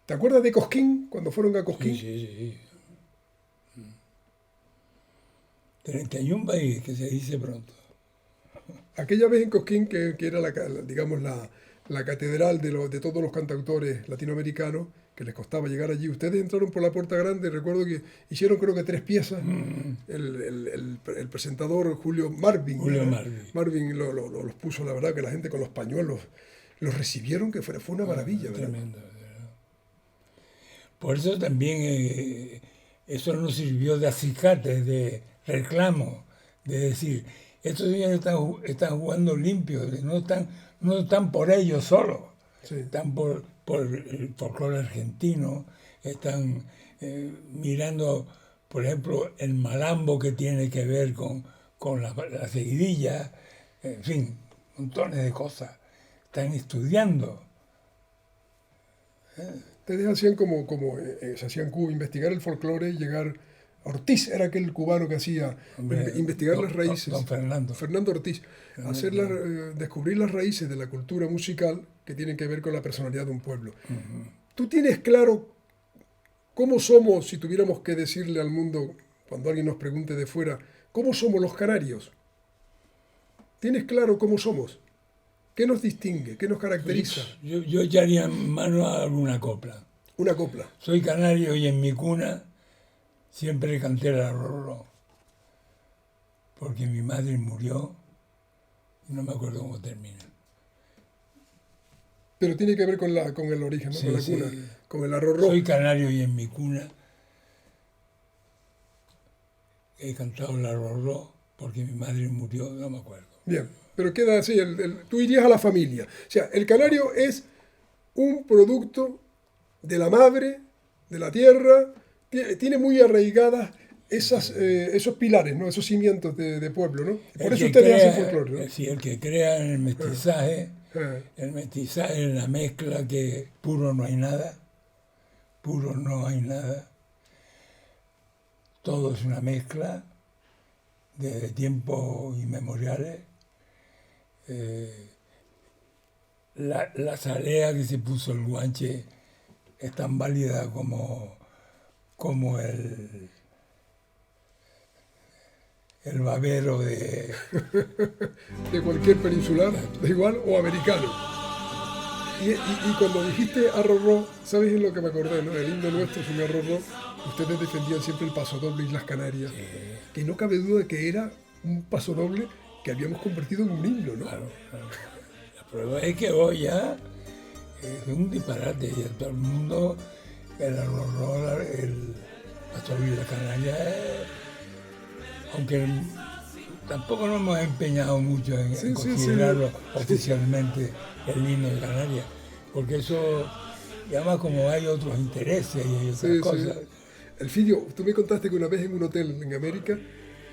¿Te acuerdas de Cosquín, cuando fueron a Cosquín? Sí. 31 países, que se dice pronto. Aquella vez en Cosquín, que era digamos la catedral de todos los cantautores latinoamericanos, que les costaba llegar allí. Ustedes entraron por la puerta grande, recuerdo que hicieron creo que 3 piezas. El presentador Julio Marvin los puso, la verdad que la gente con los pañuelos los recibieron, que fue una maravilla, ¿verdad? Tremendo, ¿verdad? Por eso también eso nos sirvió de acicate, de reclamo, de decir, estos niños están jugando limpios, no están por ellos solos, están por el folclore argentino, están mirando, por ejemplo, el malambo que tiene que ver con la seguidilla, en fin, montones de cosas. Están estudiando. Ustedes hacían se hacían Cuba, investigar el folclore y llegar... Ortiz era aquel cubano que hacía investigar las raíces. Don Fernando. Fernando Ortiz. Descubrir las raíces de la cultura musical que tienen que ver con la personalidad de un pueblo. ¿Tú tienes claro cómo somos, si tuviéramos que decirle al mundo, cuando alguien nos pregunte de fuera, cómo somos los canarios? ¿Tienes claro cómo somos? ¿Qué nos distingue? ¿Qué nos caracteriza? Yo echaría mano a alguna copla. Una copla. Soy canario y en mi cuna siempre canté el arrorró, porque mi madre murió y no me acuerdo cómo termina. Pero tiene que ver con el origen, ¿no? Sí, Con la sí. cuna, con el arrorró. Soy canario y en mi cuna he cantado el arrorró porque mi madre murió, no me acuerdo. Bien, pero queda así, tú irías a la familia. O sea, el canario es un producto de la madre, de la tierra, tiene muy arraigadas esos pilares, ¿no? Esos cimientos de pueblo, ¿no? Por eso ustedes hacen folclore, ¿no? Sí, el que crea en el mestizaje, en la mezcla, que puro no hay nada, todo es una mezcla desde tiempos inmemoriales. La salea que se puso el guanche es tan válida como el babero de cualquier peninsular, da igual, o americano. Y cuando dijiste arrorró, ¿sabes en lo que me acordé, no? El himno nuestro es un arrorró. Ustedes defendían siempre el pasodoble Islas Canarias, que no cabe duda de que era un pasodoble que habíamos convertido en un himno, ¿no? Claro, claro. La prueba es que hoy ya es un disparate y todo el mundo, el arrorró, el pasodoble Islas Canarias, aunque tampoco nos hemos empeñado mucho en considerarlo oficialmente el himno de Canarias, porque eso, y además como hay otros intereses y hay otras cosas. Elfidio, tú me contaste que una vez en un hotel en América,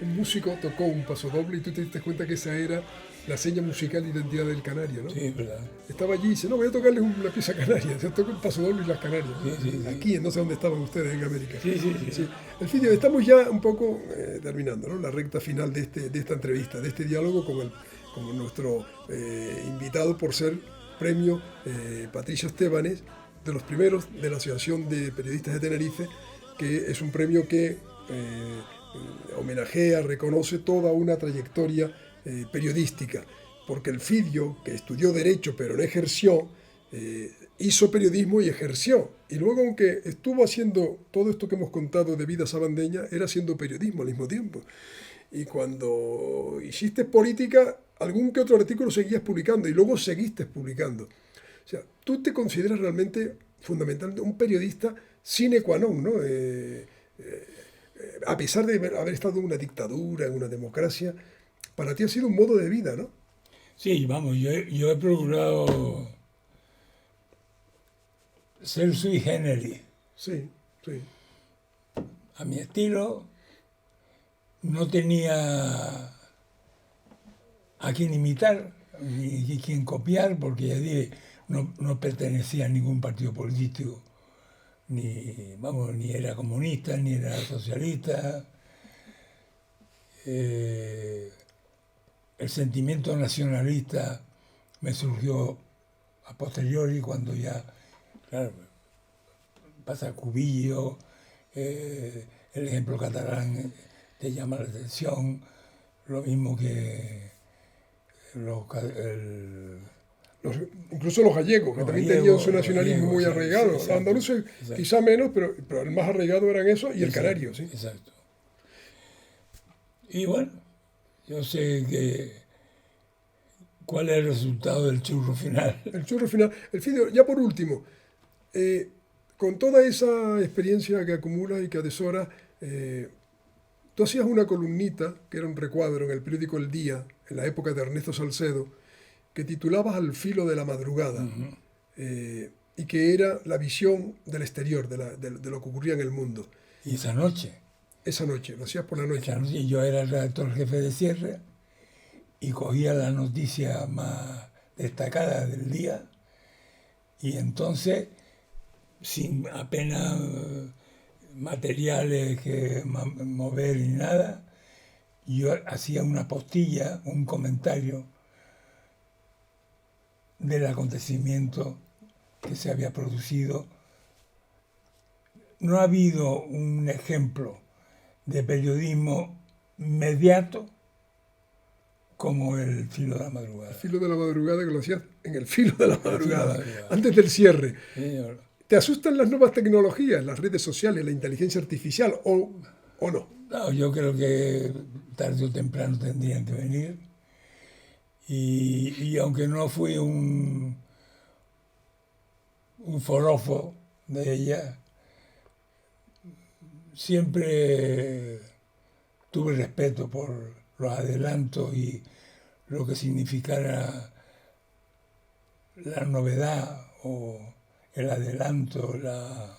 un músico tocó un pasodoble y tú te diste cuenta que esa era la seña musical de identidad del canario, ¿no? Sí, verdad. Estaba allí y dice, no, voy a tocarles una pieza canaria, se toca un pasodoble y las Canarias. Sí. Aquí, no sé dónde estaban ustedes en América. Sí. Elfidio, estamos ya un poco terminando, ¿no? La recta final de esta entrevista, de este diálogo con nuestro invitado por ser premio Patricio Estebanes, de los primeros de la Asociación de Periodistas de Tenerife, que es un premio que homenajea, reconoce toda una trayectoria periodística, porque Elfidio, que estudió Derecho pero no ejerció, hizo periodismo y ejerció, y luego aunque estuvo haciendo todo esto que hemos contado de vida sabandeña, era haciendo periodismo al mismo tiempo, y cuando hiciste política, algún que otro artículo seguías publicando, y luego seguiste publicando. O sea, tú te consideras realmente fundamentalmente un periodista sine qua non, ¿no? A pesar de haber estado en una dictadura, en una democracia, para ti ha sido un modo de vida, ¿no? Sí, vamos, yo he procurado ser sui generis. Sí. A mi estilo, no tenía a quien imitar ni quien copiar, porque ya dije, no pertenecía a ningún partido político, ni era comunista, ni era socialista. El sentimiento nacionalista me surgió a posteriori, cuando ya, claro, pasa Cubillo, el ejemplo catalán te llama la atención, lo mismo que incluso los gallegos, que también tenían su nacionalismo muy arraigado. Los andaluces quizá menos, pero el más arraigado eran esos, y el canario, sí. Exacto. Y bueno, yo sé cuál es el resultado del churro final. El churro final. Elfidio, ya por último, con toda esa experiencia que acumulas y que atesoras, tú hacías una columnita, que era un recuadro en el periódico El Día, en la época de Ernesto Salcedo, que titulabas Al filo de la madrugada, y que era la visión del exterior, de lo que ocurría en el mundo. Y esa noche, lo hacías por la noche. Esa noche yo era el redactor jefe de cierre y cogía la noticia más destacada del día, y entonces, sin apenas materiales que mover ni nada, yo hacía una postilla, un comentario del acontecimiento que se había producido. No ha habido un ejemplo de periodismo inmediato como el filo de la madrugada. El filo de la madrugada, que lo hacías en el filo de la madrugada, antes del cierre. Sí, ¿Te asustan las nuevas tecnologías, las redes sociales, la inteligencia artificial o no? No, yo creo que tarde o temprano tendrían que venir. Y aunque no fui un forofo de ella, siempre tuve respeto por los adelantos y lo que significara la novedad o el adelanto, la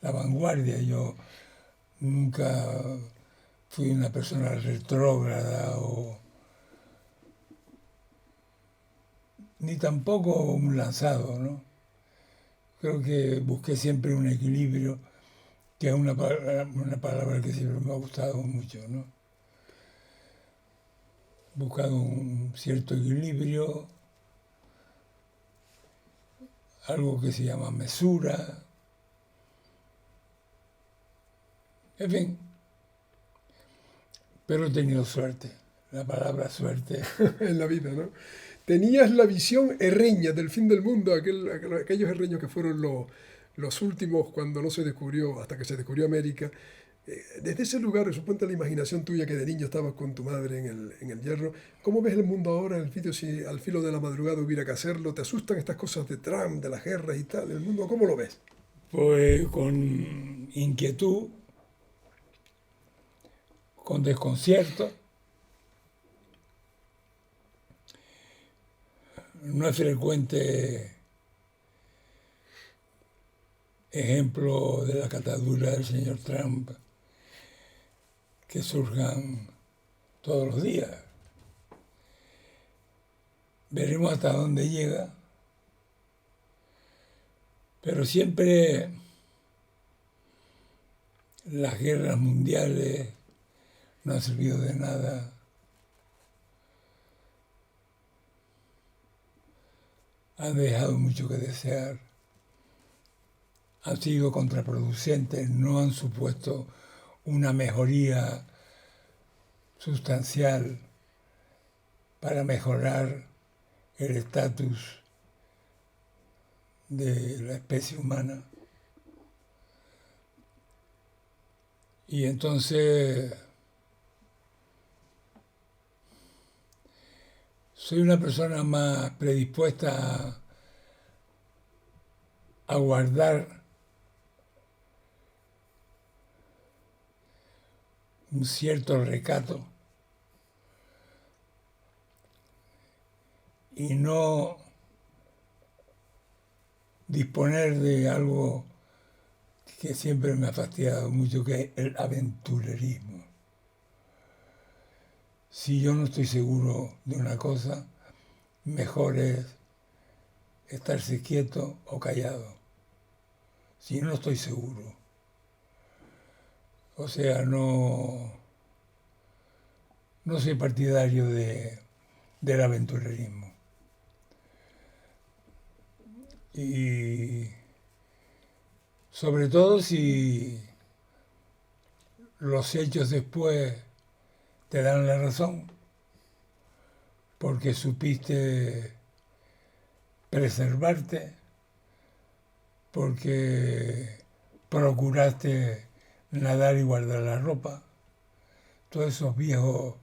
vanguardia. Yo nunca fui una persona retrógrada ni tampoco un lanzado, ¿no? Creo que busqué siempre un equilibrio, que es una palabra que siempre me ha gustado mucho, ¿no? Buscado un cierto equilibrio, algo que se llama mesura, en fin. Pero he tenido suerte, la palabra suerte. En la vida, ¿no? tenías la visión herreña del fin del mundo, aquellos herreños que fueron los últimos cuando no se descubrió, hasta que se descubrió América. Desde ese lugar, suponte la imaginación tuya que de niño estabas con tu madre en el Hierro, ¿cómo ves el mundo ahora, el sitio, si al filo de la madrugada hubiera que hacerlo? ¿Te asustan estas cosas de Trump, de las guerras y tal? ¿El mundo cómo lo ves? Pues con inquietud, con desconcierto. No es frecuente ejemplo de la catadura del señor Trump que surjan todos los días. Veremos hasta dónde llega, pero siempre las guerras mundiales no han servido de nada. Han dejado mucho que desear, han sido contraproducentes, no han supuesto una mejoría sustancial para mejorar el estatus de la especie humana. Y entonces soy una persona más predispuesta a guardar un cierto recato y no disponer de algo que siempre me ha fastidiado mucho, que es el aventurerismo. Si yo no estoy seguro de una cosa, mejor es estarse quieto o callado. Si no estoy seguro. O sea, no soy partidario del aventurerismo. Y sobre todo si los hechos después te dan la razón, porque supiste preservarte, porque procuraste nadar y guardar la ropa. Todos esos viejos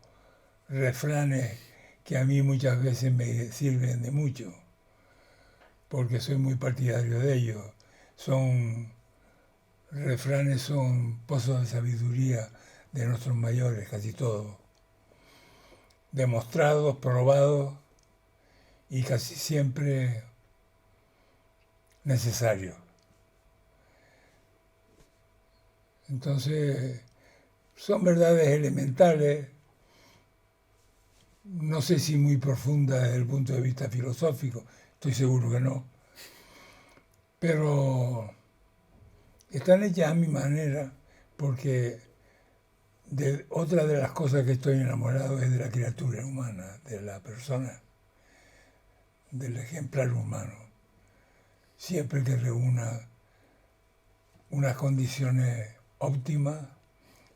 refranes que a mí muchas veces me sirven de mucho, porque soy muy partidario de ellos. Refranes son pozos de sabiduría de nuestros mayores, casi todos, demostrados, probados y casi siempre necesarios. Entonces, son verdades elementales, no sé si muy profundas desde el punto de vista filosófico, estoy seguro que no, pero están hechas a mi manera, porque otra de las cosas que estoy enamorado es de la criatura humana, de la persona, del ejemplar humano, siempre que reúna unas condiciones óptimas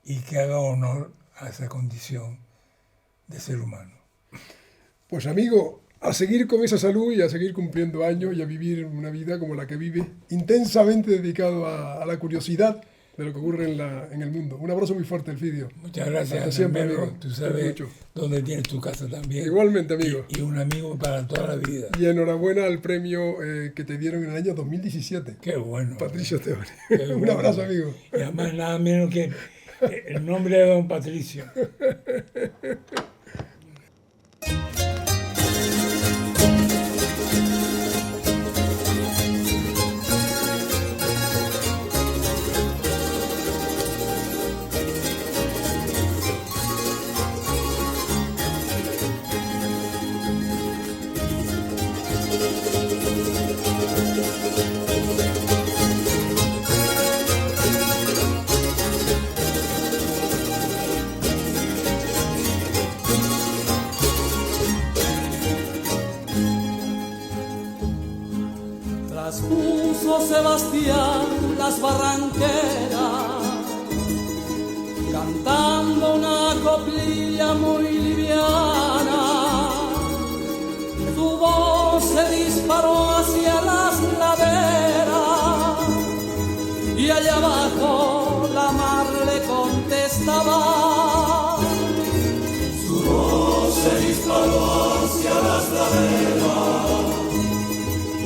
y que haga honor a esa condición de ser humano. Pues amigo, a seguir con esa salud y a seguir cumpliendo años y a vivir una vida como la que vive, intensamente dedicado a la curiosidad de lo que ocurre en el mundo. Un abrazo muy fuerte, Elfidio. Muchas gracias. Hasta siempre, amigo. Tú sabes dónde tienes tu casa también. Igualmente, amigo. Y un amigo para toda la vida. Y enhorabuena al premio que te dieron en el año 2017. Qué bueno. Patricio Teori. Qué Un bueno. abrazo, amigo. Y además nada menos que el nombre de don Patricio. Traspuso Sebastián las barranqueras, cantando una coplilla muy liviana. Su disparó hacia las laderas y allá abajo la mar le contestaba. Su voz se disparó hacia las laderas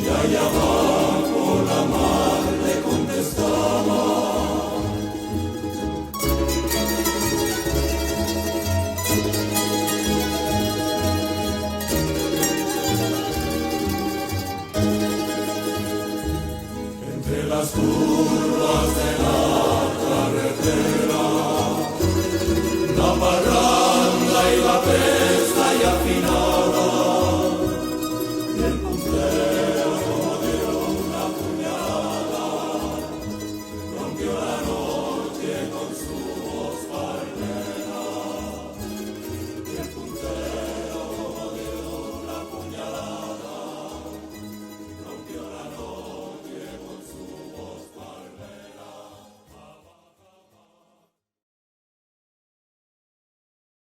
y allá abajo la mar le contestaba. Entre las curvas